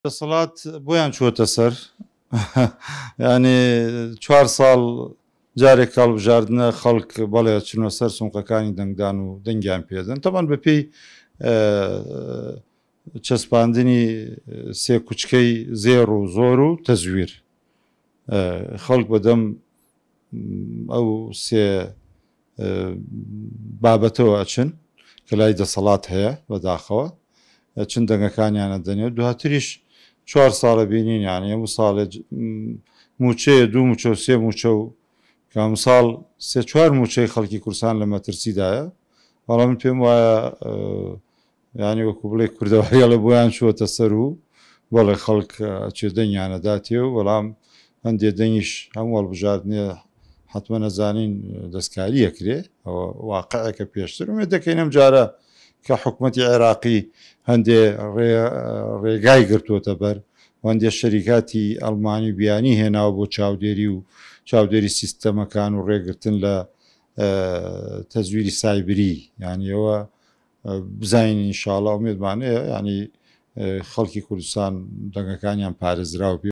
دەسەڵات بۆیان چووەتە سەر ینی 4 ساڵ جارێک هەڵبژاردنە خەڵک بەڵێ چنەوە سەر سونقەکانی دەنگدان و دەنگیان پێدەن تەمان بەپێی چەسپاندنی سێ کوچکەی زێڕ و زۆر و تەزویر خەڵک بەدەم ئەو سێ بابەتەوە ئەچن کە لای دەسەڵات هەیە بەداخەوە چند دەنگەکانیانە دەنێت دواتریش 4 ساڵە بینین یانی هەموو ساڵێ موچەیە 2 موچە و 3 موچە و کام ساڵ 3-4 موچەی خەڵکی کورسان لە مەترسیدایە بەڵام من پێم وایە ینی وەکو بڵێ کوردەوەریڵە بۆیان چووەتە سەر و بەڵێ خەڵک چێ دەنگیانەداتێ و بەڵام هەندێ دەنگیش هەموو هەڵبژاردنێ حتممە نەزانین دەستکاری ئەکرێ ئەوە واقعەکە پێشتر وێ دەکەین ئەم جارە کە حکوومەتی عێراقی هەندێ ڕێگای گرتووەتە بەر هەندێ شەریکاتی ئەڵمانی بیانی هێناوە بۆ چاودێری و چاودێری سیستەمەکان و ڕێگرتن لە تەزویری سایبری یانیەوە بزانین ئینشاڵڵا ئومێدمانەیە ینی خەڵکی کوردستان دەنگەکانیان پارێزراوە